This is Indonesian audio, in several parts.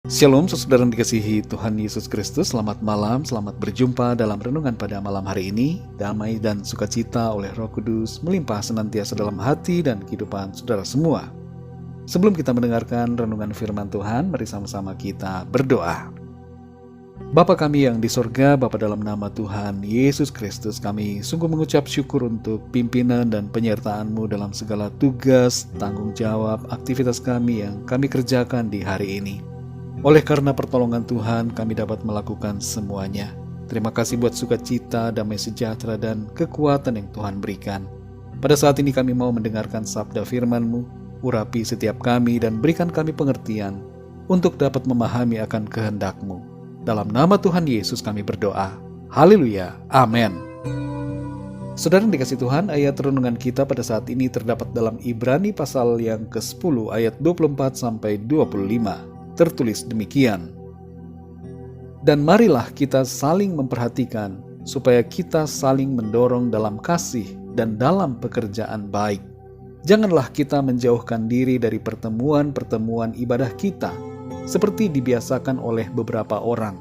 Shalom, saudara yang dikasihi Tuhan Yesus Kristus. Selamat malam, selamat berjumpa dalam renungan pada malam hari ini. Damai dan sukacita oleh Roh Kudus melimpah senantiasa dalam hati dan kehidupan saudara semua. Sebelum kita mendengarkan renungan firman Tuhan, mari sama-sama kita berdoa. Bapa kami yang di sorga, Bapa dalam nama Tuhan Yesus Kristus, kami sungguh mengucap syukur untuk pimpinan dan penyertaan-Mu dalam segala tugas, tanggung jawab, aktivitas kami yang kami kerjakan di hari ini. Oleh karena pertolongan Tuhan, kami dapat melakukan semuanya. Terima kasih buat sukacita, damai sejahtera, dan kekuatan yang Tuhan berikan. Pada saat ini kami mau mendengarkan sabda firman-Mu, urapi setiap kami dan berikan kami pengertian untuk dapat memahami akan kehendak-Mu. Dalam nama Tuhan Yesus kami berdoa. Haleluya. Amin. Saudara yang dikasihi Tuhan, ayat renungan kita pada saat ini terdapat dalam Ibrani pasal yang ke-10 ayat 24-25. Tertulis demikian. Dan marilah kita saling memperhatikan, supaya kita saling mendorong dalam kasih dan dalam pekerjaan baik. Janganlah kita menjauhkan diri dari pertemuan-pertemuan ibadah kita, seperti dibiasakan oleh beberapa orang.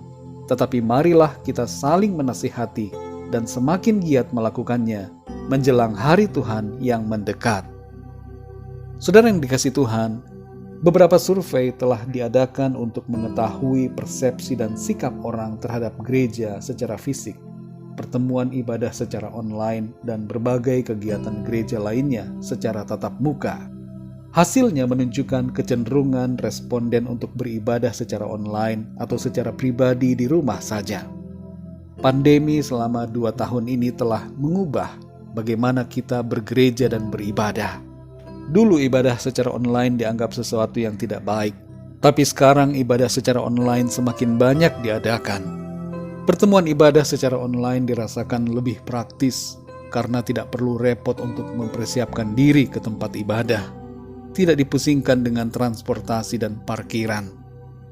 Tetapi marilah kita saling menasihati dan semakin giat melakukannya, menjelang hari Tuhan yang mendekat. Saudara yang dikasihi Tuhan, beberapa survei telah diadakan untuk mengetahui persepsi dan sikap orang terhadap gereja secara fisik, pertemuan ibadah secara online, dan berbagai kegiatan gereja lainnya secara tatap muka. Hasilnya menunjukkan kecenderungan responden untuk beribadah secara online atau secara pribadi di rumah saja. Pandemi selama 2 tahun ini telah mengubah bagaimana kita bergereja dan beribadah. Dulu ibadah secara online dianggap sesuatu yang tidak baik, tapi sekarang ibadah secara online semakin banyak diadakan. Pertemuan ibadah secara online dirasakan lebih praktis karena tidak perlu repot untuk mempersiapkan diri ke tempat ibadah. Tidak dipusingkan dengan transportasi dan parkiran.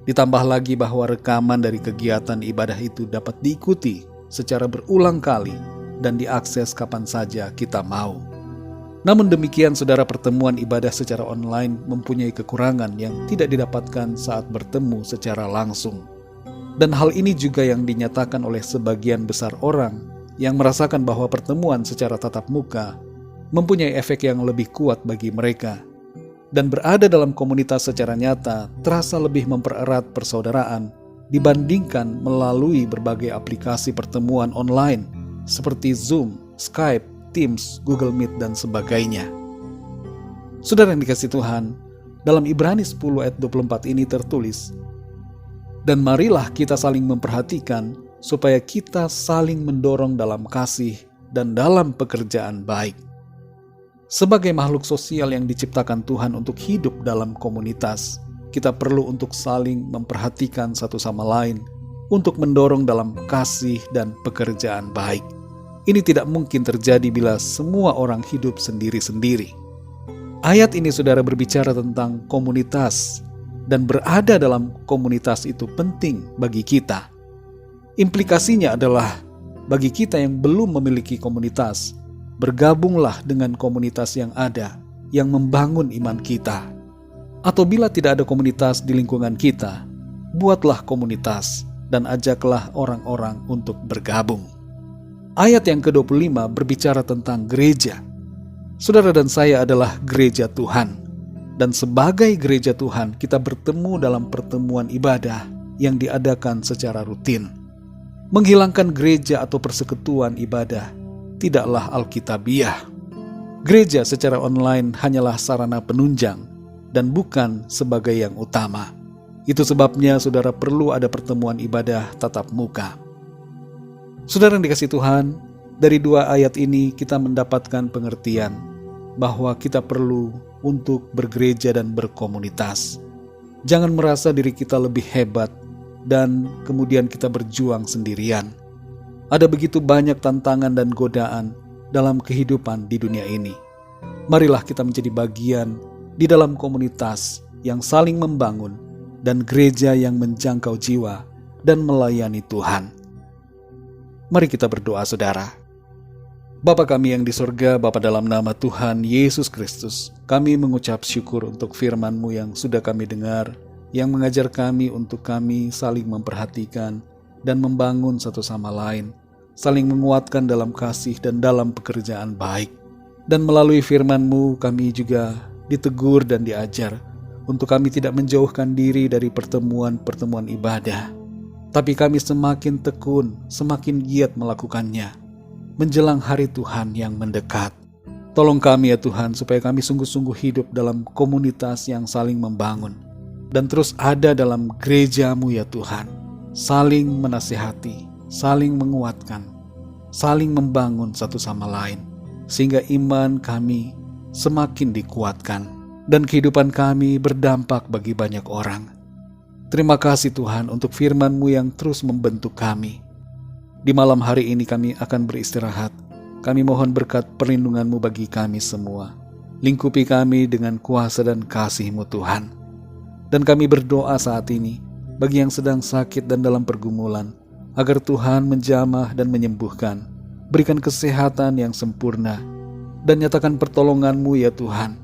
Ditambah lagi bahwa rekaman dari kegiatan ibadah itu dapat diikuti secara berulang kali dan diakses kapan saja kita mau. Namun demikian, saudara, pertemuan ibadah secara online mempunyai kekurangan yang tidak didapatkan saat bertemu secara langsung. Dan hal ini juga yang dinyatakan oleh sebagian besar orang yang merasakan bahwa pertemuan secara tatap muka mempunyai efek yang lebih kuat bagi mereka. Dan berada dalam komunitas secara nyata terasa lebih mempererat persaudaraan dibandingkan melalui berbagai aplikasi pertemuan online seperti Zoom, Skype, Teams, Google Meet, dan sebagainya. Saudara yang dikasihi Tuhan, dalam Ibrani 10 ayat 24 ini tertulis, dan marilah kita saling memperhatikan, supaya kita saling mendorong dalam kasih dan dalam pekerjaan baik. Sebagai makhluk sosial yang diciptakan Tuhan untuk hidup dalam komunitas, kita perlu untuk saling memperhatikan satu sama lain, untuk mendorong dalam kasih dan pekerjaan baik. Ini tidak mungkin terjadi bila semua orang hidup sendiri-sendiri. Ayat ini, saudara, berbicara tentang komunitas, dan berada dalam komunitas itu penting bagi kita. Implikasinya adalah, bagi kita yang belum memiliki komunitas, bergabunglah dengan komunitas yang ada, yang membangun iman kita. Atau bila tidak ada komunitas di lingkungan kita, buatlah komunitas dan ajaklah orang-orang untuk bergabung. Ayat yang ke-25 berbicara tentang gereja. Saudara dan saya adalah gereja Tuhan. Dan sebagai gereja Tuhan, kita bertemu dalam pertemuan ibadah yang diadakan secara rutin. Menghilangkan gereja atau persekutuan ibadah tidaklah alkitabiah. Gereja secara online hanyalah sarana penunjang dan bukan sebagai yang utama. Itu sebabnya saudara perlu ada pertemuan ibadah tatap muka. Saudara yang dikasihi Tuhan, dari 2 ayat ini kita mendapatkan pengertian bahwa kita perlu untuk bergereja dan berkomunitas. Jangan merasa diri kita lebih hebat dan kemudian kita berjuang sendirian. Ada begitu banyak tantangan dan godaan dalam kehidupan di dunia ini. Marilah kita menjadi bagian di dalam komunitas yang saling membangun dan gereja yang menjangkau jiwa dan melayani Tuhan. Mari kita berdoa, saudara. Bapa kami yang di surga, Bapa dalam nama Tuhan Yesus Kristus, kami mengucap syukur untuk firman-Mu yang sudah kami dengar yang mengajar kami untuk kami saling memperhatikan dan membangun satu sama lain, saling menguatkan dalam kasih dan dalam pekerjaan baik. Dan melalui firman-Mu kami juga ditegur dan diajar untuk kami tidak menjauhkan diri dari pertemuan-pertemuan ibadah, tapi kami semakin tekun, semakin giat melakukannya menjelang hari Tuhan yang mendekat. Tolong kami ya Tuhan, supaya kami sungguh-sungguh hidup dalam komunitas yang saling membangun dan terus ada dalam gereja-Mu ya Tuhan, saling menasihati, saling menguatkan, saling membangun satu sama lain, sehingga iman kami semakin dikuatkan dan kehidupan kami berdampak bagi banyak orang. Terima kasih Tuhan untuk firman-Mu yang terus membentuk kami. Di malam hari ini kami akan beristirahat. Kami mohon berkat perlindungan-Mu bagi kami semua. Lingkupi kami dengan kuasa dan kasih-Mu Tuhan. Dan kami berdoa saat ini bagi yang sedang sakit dan dalam pergumulan, agar Tuhan menjamah dan menyembuhkan, berikan kesehatan yang sempurna, dan nyatakan pertolongan-Mu ya Tuhan,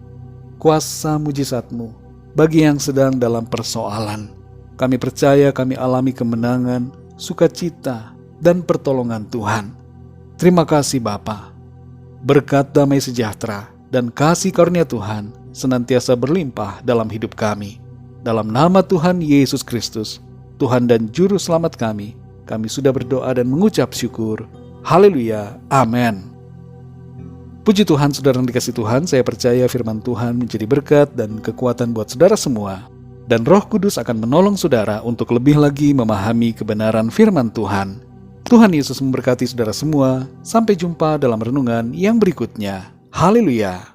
kuasa mujizat-Mu bagi yang sedang dalam persoalan. Kami percaya kami alami kemenangan, sukacita, dan pertolongan Tuhan. Terima kasih Bapa. Berkat damai sejahtera dan kasih karunia Tuhan senantiasa berlimpah dalam hidup kami. Dalam nama Tuhan Yesus Kristus, Tuhan dan Juru Selamat kami sudah berdoa dan mengucap syukur. Haleluya. Amin. Puji Tuhan, saudara yang dikasihi Tuhan, saya percaya firman Tuhan menjadi berkat dan kekuatan buat saudara semua. Dan Roh Kudus akan menolong saudara untuk lebih lagi memahami kebenaran firman Tuhan. Tuhan Yesus memberkati saudara semua. Sampai jumpa dalam renungan yang berikutnya. Haleluya.